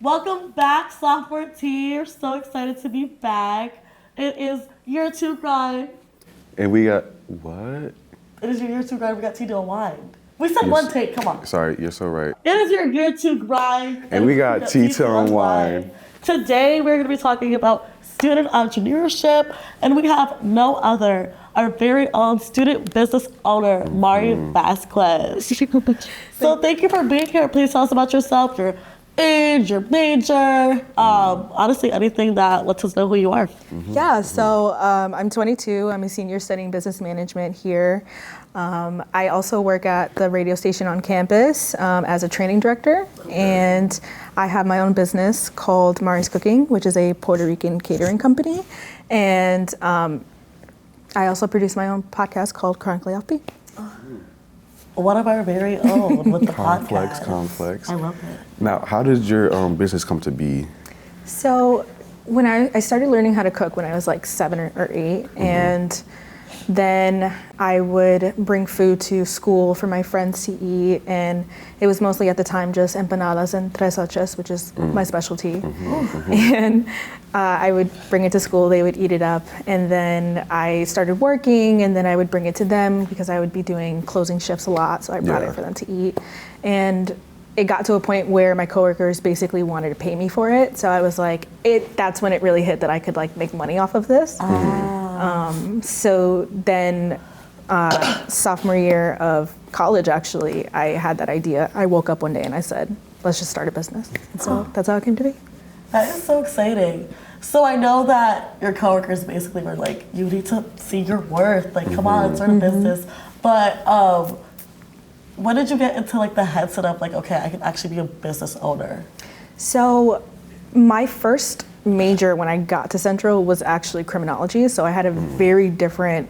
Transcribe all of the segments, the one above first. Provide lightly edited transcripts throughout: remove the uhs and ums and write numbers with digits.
Welcome back, sophomore team. We're so excited to be back. It is year 2 grind. And we got, what? It is your year 2 grind. We got tea to unwind. We said one take, come on. Sorry, you're so right. It is your year 2 grind. And we got tea to unwind. Today, we're going to be talking about student entrepreneurship, and we have no other, our very own student business owner, Mari Vazquez. So thank you for being here. Please tell us about yourself, your age, your major, honestly, anything that lets us know who you are. Yeah, so I'm 22. I'm a senior studying business management here. I also work at the radio station on campus as a training director, and I have my own business called Mari's Cooking, which is a Puerto Rican catering company. And I also produce my own podcast called Chronically Offbeat. One of our very own with the podcast. Complex. I love it. Now, how did your business come to be? So when I started learning how to cook when I was like 7 or 8, and then I would bring food to school for my friends to eat, and it was mostly at the time just empanadas and tres leches, which is my specialty. And I would bring it to school, they would eat it up, and then I started working, and then I would bring it to them because I would be doing closing shifts a lot, so I brought it for them to eat. And it got to a point where my coworkers basically wanted to pay me for it, so I was like, that's when it really hit that I could like make money off of this. So then sophomore year of college, actually, I had that idea. I woke up one day and I said, let's just start a business. And so that's how it came to be. That is so exciting. So I know that your coworkers basically were like, you need to see your worth. Like, come on, start a business. But when did you get into like the headset of like, okay, I can actually be a business owner? So my first major when I got to Central was actually criminology. So I had a very different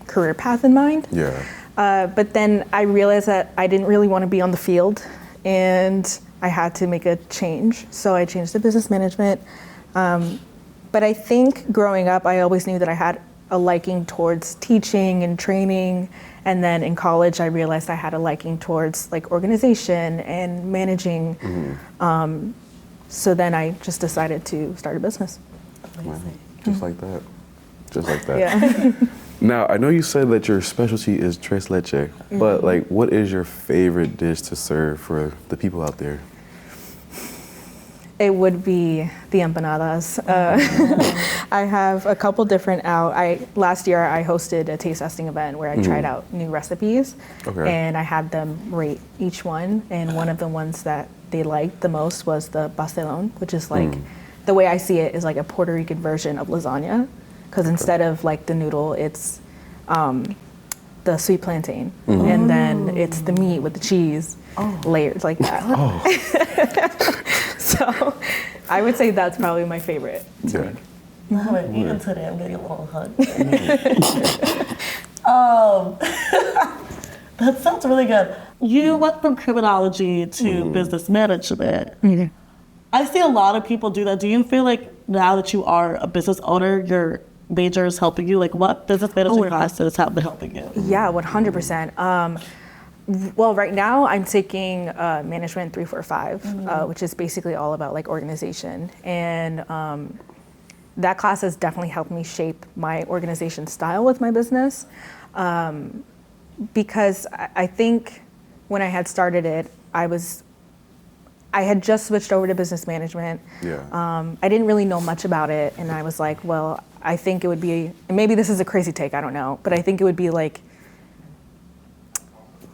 career path in mind. Yeah. But then I realized that I didn't really want to be on the field, and I had to make a change. So I changed to business management. But I think growing up, I always knew that I had a liking towards teaching and training. And then in college, I realized I had a liking towards like organization and managing. So then I just decided to start a business. Amazing. Just like that. Just like that. Yeah. Now, I know you said that your specialty is tres leche, but like, what is your favorite dish to serve for the people out there? It would be the empanadas. I have a couple different out. Last year I hosted a taste testing event where I tried out new recipes, and I had them rate each one. And one of the ones that they liked the most was the pastelón, which is like, the way I see it is like a Puerto Rican version of lasagna, because instead of like the noodle, it's the sweet plantain, and then it's the meat with the cheese layered like that. So I would say that's probably my favorite. Yeah. I haven't eaten today. I'm getting a little hungry. That sounds really good. You went from criminology to business management. I see a lot of people do that. Do you feel like now that you are a business owner, your major is helping you? Like, what business management classes have been helping you? Yeah, 100%. Well, right now I'm taking Management 345, which is basically all about like organization. And that class has definitely helped me shape my organization style with my business. Because I think when I had started it, I had just switched over to business management. Yeah. I didn't really know much about it, and I was like, well, I think it would be, and maybe this is a crazy take, I don't know, but I think it would be like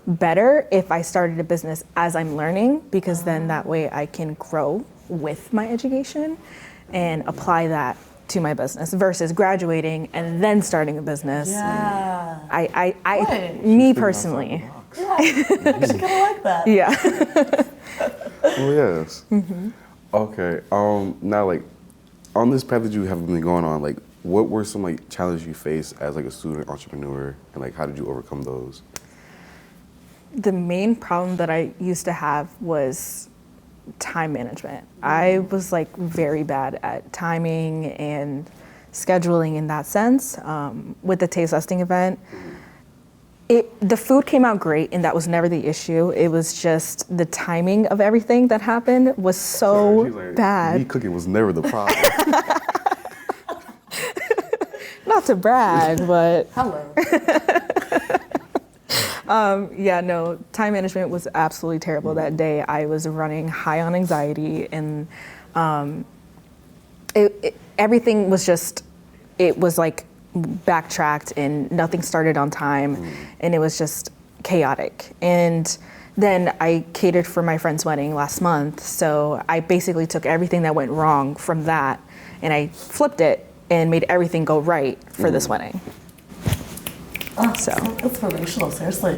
better if I started a business as I'm learning, because then that way I can grow with my education and apply that to my business versus graduating and then starting a business. Yeah. Me personally. Yeah. She's gonna like that. Yeah. Oh, yes. Okay. Now, like, on this path that you have been going on, like, what were some like challenges you faced as like a student entrepreneur, and like how did you overcome those? The main problem that I used to have was time management. I was like very bad at timing and scheduling in that sense. With the taste testing event, The food came out great, and that was never the issue. It was just the timing of everything that happened was so bad. Me cooking was never the problem. Not to brag, but Hello. yeah, no, time management was absolutely terrible that day. I was running high on anxiety, and everything was just, it was like backtracked and nothing started on time, and it was just chaotic. And then I catered for my friend's wedding last month, so I basically took everything that went wrong from that and I flipped it and made everything go right for this wedding. Oh, So. inspirational, seriously.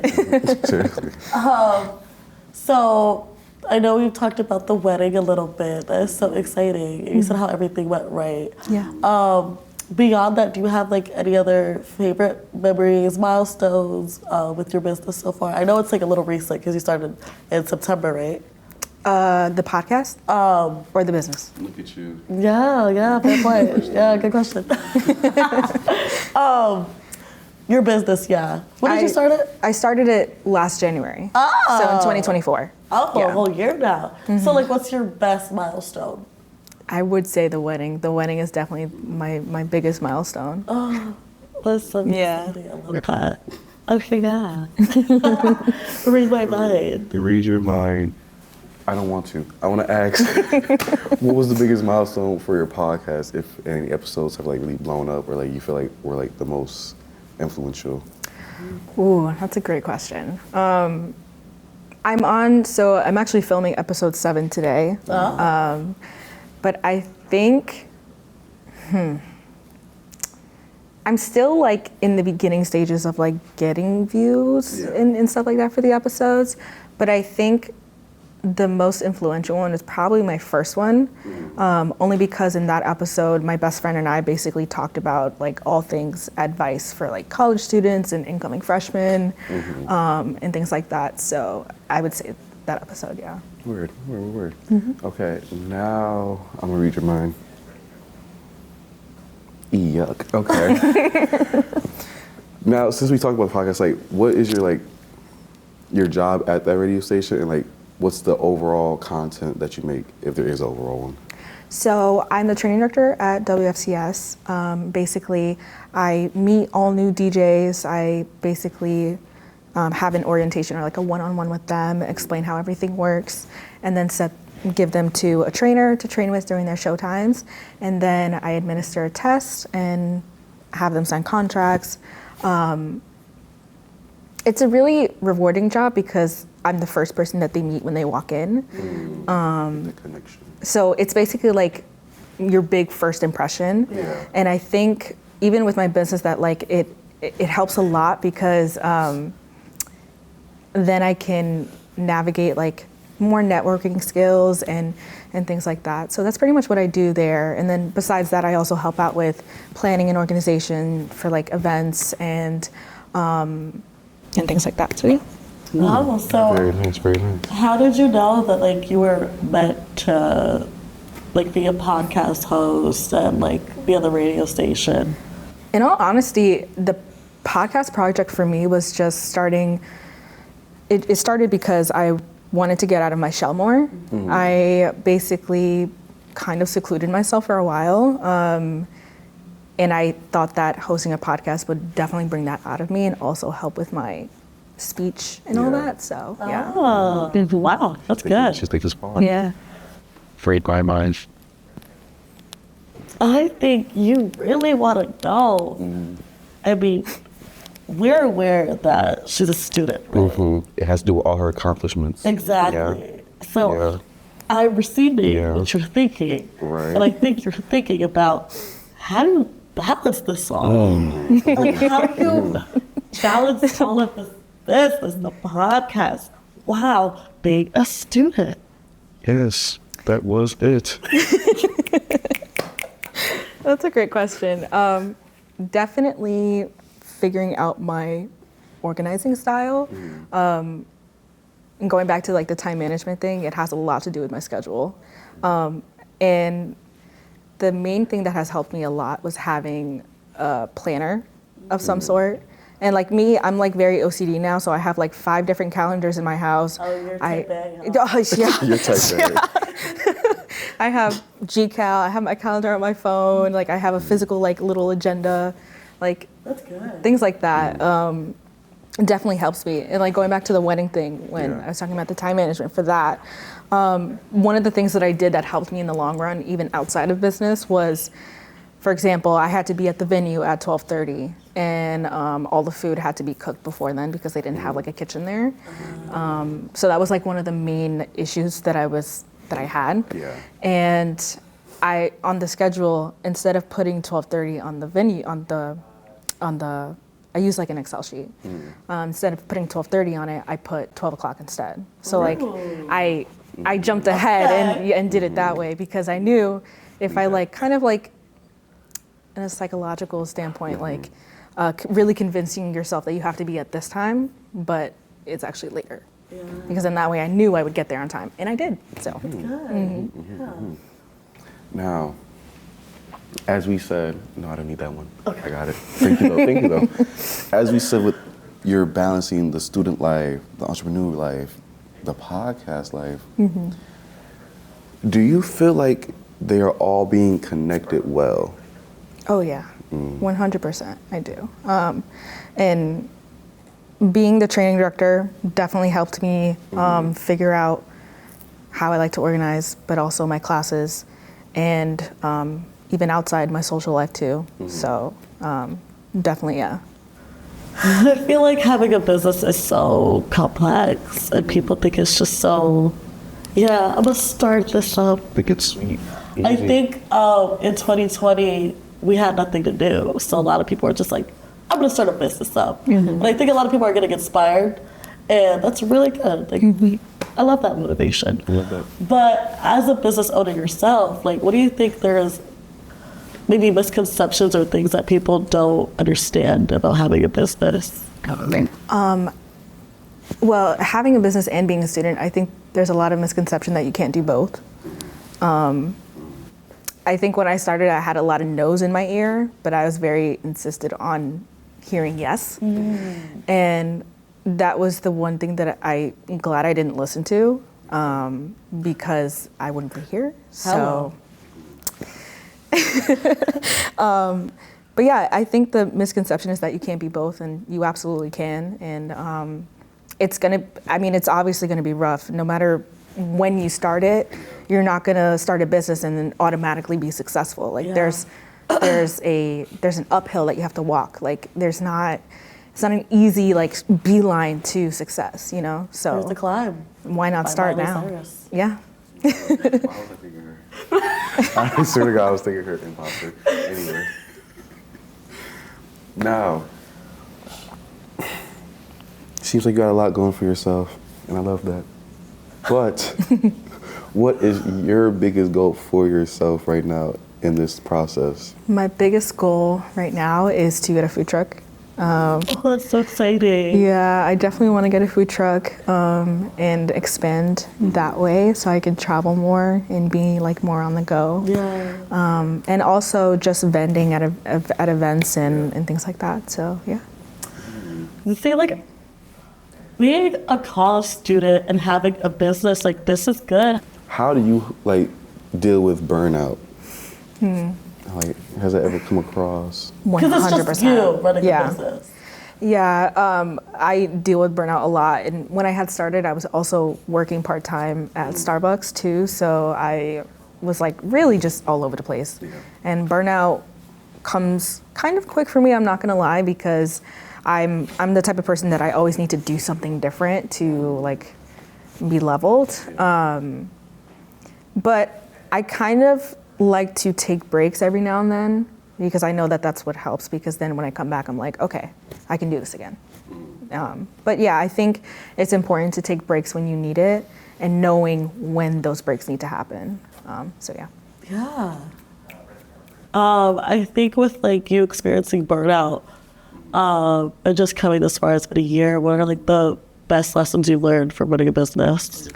Seriously. So I know we've talked about the wedding a little bit. That is so exciting. You said how everything went right. Yeah. Beyond that, do you have like any other favorite memories, milestones with your business so far? I know it's like a little recent because you started in September, right? The podcast or the business? Look at you. Yeah, fair point. Yeah, good question. Your business, yeah. When did you start it? I started it last January. So in 2024. Oh, Yeah. a whole year now. So like, what's your best milestone? I would say the wedding. The wedding is definitely my biggest milestone. Listen, Yeah. I love that. Okay, yeah. Read my mind. Read your mind. I don't want to. I want to ask, what was the biggest milestone for your podcast? If any episodes have like really blown up, or like you feel like were like the most influential? Ooh, that's a great question. I'm actually filming episode 7 today. But I think, I'm still like in the beginning stages of like getting views and stuff like that for the episodes. But I think the most influential one is probably my first one, only because in that episode, my best friend and I basically talked about like all things advice for like college students and incoming freshmen, and things like that. So I would say that episode, yeah. Word. Okay, now I'm gonna read your mind. Yuck. Okay. Now, since we talked about the podcast, like, what is your job at that radio station, and like, what's the overall content that you make, if there is an overall one? So I'm the training director at WFCS. Basically, I meet all new DJs. I basically have an orientation or like a one-on-one with them, explain how everything works, and then give them to a trainer to train with during their show times. And then I administer a test and have them sign contracts. It's a really rewarding job because I'm the first person that they meet when they walk in. The connection. So it's basically like your big first impression. Yeah. And I think even with my business that like it helps a lot because then I can navigate like more networking skills and things like that. So that's pretty much what I do there. And then besides that, I also help out with planning and organization for like events and things like that. So yeah. Wow, so Very nice. how did you know that like you were meant to like be a podcast host and like be on the radio station? In all honesty, the podcast project for me was just starting. It started because I wanted to get out of my shell more. I basically kind of secluded myself for a while. And I thought that hosting a podcast would definitely bring that out of me and also help with my speech and all that. So, yeah. Oh, wow, that's good. Just take this pause. Yeah. Freed my mind. I think you really want to know. I mean, we're aware that she's a student, right? It has to do with all her accomplishments. Exactly. So Yeah. I'm receiving Yeah. what you're thinking. Right. And I think you're thinking about how do you balance this all? Like, how do you balance all of this business, the podcast, while being a student? Yes, that was it. That's a great question. Definitely figuring out my organizing style. And going back to like the time management thing, it has a lot to do with my schedule. And the main thing that has helped me a lot was having a planner of some sort. And like me, I'm like very OCD now, so I have like 5 different calendars in my house. Oh, you're type A, huh? Oh, yeah. You're type A. I have GCal, I have my calendar on my phone, like I have a physical like little agenda, like That's good. things like that. Definitely helps me. And like going back to the wedding thing, when Yeah. I was talking about the time management for that, one of the things that I did that helped me in the long run, even outside of business, was, for example, I had to be at the venue at 12:30, and all the food had to be cooked before then because they didn't have like a kitchen there. So that was like one of the main issues that I had. Yeah. And I, on the schedule, instead of putting 12:30 on the venue, I use like an Excel sheet. Instead of putting 12:30 on it, I put 12 o'clock instead. So like I jumped ahead and did it that way because I knew if I like kind of like in a psychological standpoint, like really convincing yourself that you have to be at this time, but it's actually later. Yeah. Because then that way I knew I would get there on time, and I did. So. Good. Yeah. Now, as we said, no, I don't need that one. Okay. I got it. Thank you though. Thank you though. As we said, with you're balancing the student life, the entrepreneur life, the podcast life. Do you feel like they are all being connected well? Oh yeah, 100%. I do. And being the training director definitely helped me figure out how I like to organize, but also my classes, and even outside my social life too. So definitely, yeah. I feel like having a business is so complex, and people think it's just so, yeah, I'm gonna start this up. I think it's sweet. I think in 2020, we had nothing to do. So a lot of people are just like, I'm gonna start a business up. And I think a lot of people are getting inspired, and that's really good. Like, I love that motivation. I love that. But as a business owner yourself, like, what do you think there's maybe misconceptions or things that people don't understand about having a business? Well, having a business and being a student, I think there's a lot of misconception that you can't do both. I think when I started, I had a lot of no's in my ear, but I was very insistent on hearing yes. And that was the one thing that I'm glad I didn't listen to, because I wouldn't be here. So, but yeah, I think the misconception is that you can't be both, and you absolutely can. And it's obviously gonna be rough. No matter when you start it, you're not gonna start a business and then automatically be successful. Like there's an uphill that you have to walk. Like it's not an easy like beeline to success, you know? So There's the climb. why not By start Miley now? Cyrus. Yeah. Why was I thinking her? I swear to God, I was thinking her imposter. Anyway. Now, seems like you got a lot going for yourself, and I love that. But what is your biggest goal for yourself right now in this process? My biggest goal right now is to get a food truck. Oh, that's so exciting. Yeah, I definitely want to get a food truck and expand that way so I can travel more and be like more on the go. Yeah. And also just vending at events and things like that. So yeah. You see, like, being a college student and having a business, like, this is good. How do you like deal with burnout? Like, has that ever come across? 100%. Because it's just you running a business. Yeah, I deal with burnout a lot. And when I had started, I was also working part-time at Starbucks too. So I was like really just all over the place. Yeah. And burnout comes kind of quick for me, I'm not gonna lie, because I'm the type of person that I always need to do something different to like be leveled. But I kind of like to take breaks every now and then because I know that that's what helps, because then when I come back, I'm like, okay, I can do this again. But yeah, I think it's important to take breaks when you need it and knowing when those breaks need to happen. So yeah. Yeah. I think with like you experiencing burnout and just coming this far, it's been a year, what are like the best lessons you've learned from running a business?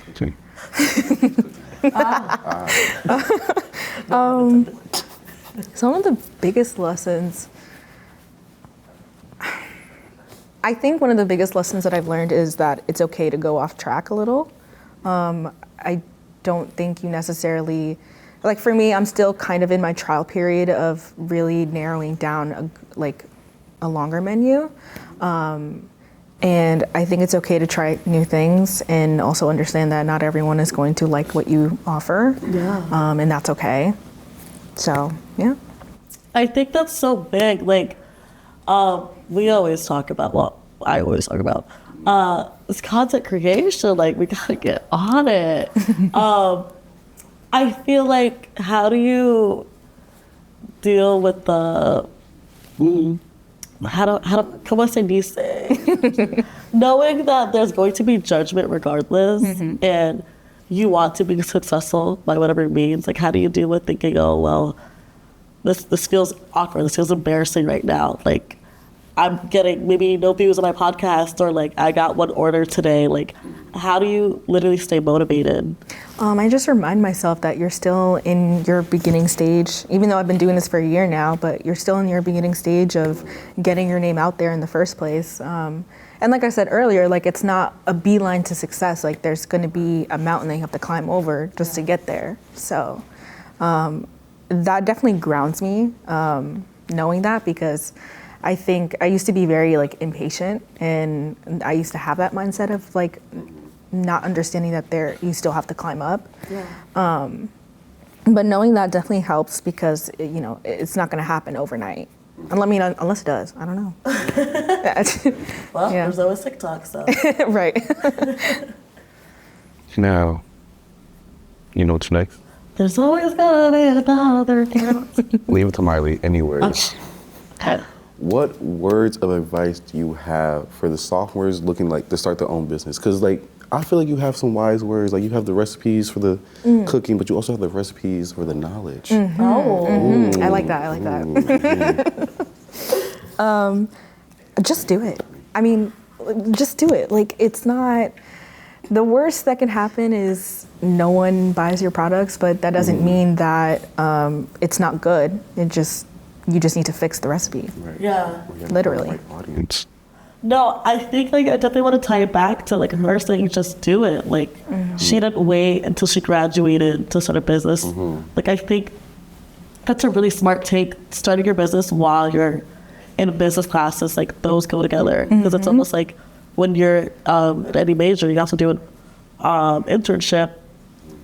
Some of the biggest lessons, I think one of the biggest lessons that I've learned is that it's okay to go off track a little. I don't think you necessarily, like for me, I'm still kind of in my trial period of really narrowing down a longer menu. And I think it's okay to try new things and also understand that not everyone is going to like what you offer. Yeah. And that's okay. So, yeah. I think that's so big. Like, we always talk about, well, I always talk about, this content creation. Like, we gotta get on it. I feel like, how do you deal with the, ¿cómo se dice? Knowing that there's going to be judgment regardless, and you want to be successful by whatever it means. Like, how do you deal with thinking, oh, well, this feels awkward, this feels embarrassing right now. Like, I'm getting maybe no views on my podcast, or like, I got one order today. Like, how do you literally stay motivated? I just remind myself that you're still in your beginning stage, even though I've been doing this for a year now, but you're still in your beginning stage of getting your name out there in the first place. And like I said earlier, like, it's not a beeline to success. Like, there's going to be a mountain that you have to climb over just to get there. So that definitely grounds me, knowing that, because I think I used to be very like impatient, and I used to have that mindset of like not understanding that you still have to climb up. Yeah. But knowing that definitely helps, because it's not going to happen overnight. Unless it does. I don't know. Well, Yeah. there's always TikTok, so. Right. Now, you know what's next? There's always gonna be another chance. Leave it to Miley. Any words? Okay. What words of advice do you have for the sophomores looking like to start their own business? Because like, I feel like you have some wise words. Like, you have the recipes for the cooking, but you also have the recipes for the knowledge. Oh. I like that. I like that. Just do it. I mean, just do it. Like, it's not, the worst that can happen is no one buys your products, but that doesn't mean that it's not good. You just need to fix the recipe. Right. Yeah. Literally. It's No, I think like I definitely want to tie it back to like her saying just do it. Like, she didn't wait until she graduated to start a business. Like, I think that's a really smart take. Starting your business while you're in business classes, like, those go together, because it's almost like when you're in any major, you also do an internship,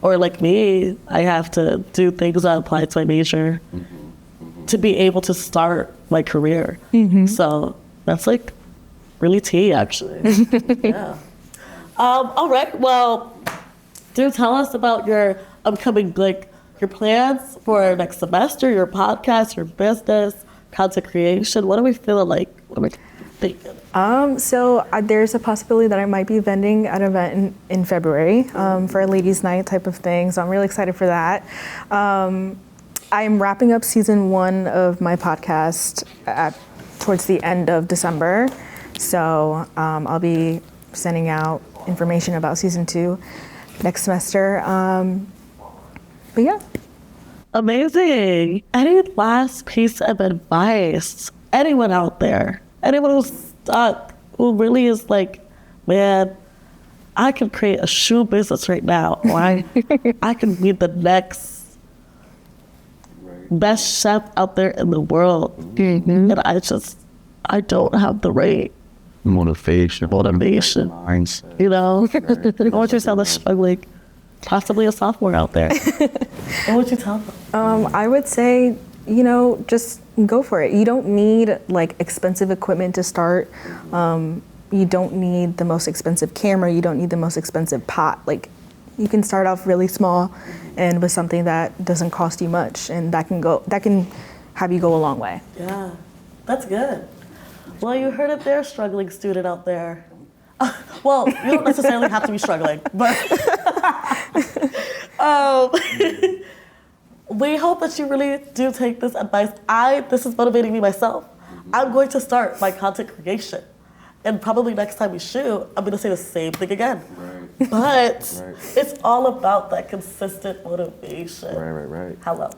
or like me, I have to do things that apply to my major to be able to start my career. So that's like really tea, actually. Yeah. All right. Well, do tell us about your upcoming, like, your plans for next semester, your podcast, your business, content creation. What are we feeling like? What are we thinking? So there's a possibility that I might be vending at an event in February for a ladies' night type of thing. So I'm really excited for that. I'm wrapping up season 1 of my podcast towards the end of December. So I'll be sending out information about season 2 next semester. But yeah. Amazing. Any last piece of advice? Anyone out there? Anyone who's stuck, who really is like, man, I could create a shoe business right now, or I can be the next best chef out there in the world, and I don't have the right motivation. mindset. You know, I want you to tell the struggling, possibly a sophomore out there. What would you tell them? I would say, just go for it. You don't need like expensive equipment to start. You don't need the most expensive camera. You don't need the most expensive pot. Like, you can start off really small and with something that doesn't cost you much, and that can have you go a long way. Yeah, that's good. Well, you heard it there, struggling student out there. Well, you don't necessarily have to be struggling, but we hope that you really do take this advice. This is motivating me myself. I'm going to start my content creation. And probably next time we shoot, I'm going to say the same thing again. Right. But it's all about that consistent motivation. Right. Hello.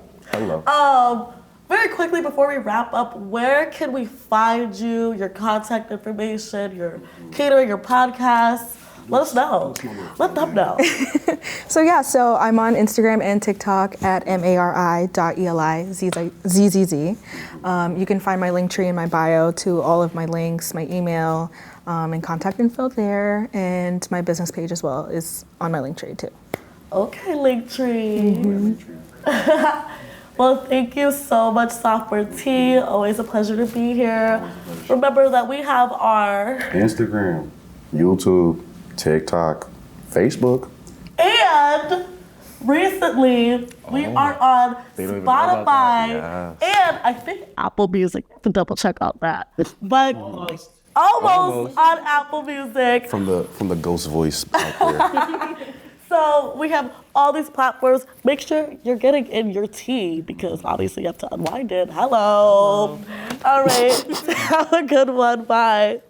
very quickly before we wrap up, where can we find you, your contact information, your catering, your podcast? Let us know. Let them know. So I'm on Instagram and TikTok at mari.elizzzz. You can find my link tree in my bio to all of my links, my email, and contact info there, and my business page as well is on my link tree too. Okay, Linktree. Well, thank you so much, Sophomore T. Always a pleasure to be here. Remember that we have our Instagram, YouTube, TikTok, Facebook. And recently, we are on They don't even know about Spotify that. and I think Apple Music. To double check out that, but almost on Apple Music. From the ghost voice out there. So we have all these platforms. Make sure you're getting in your tea because obviously you have to unwind it. Hello. All right. Have a good one. Bye.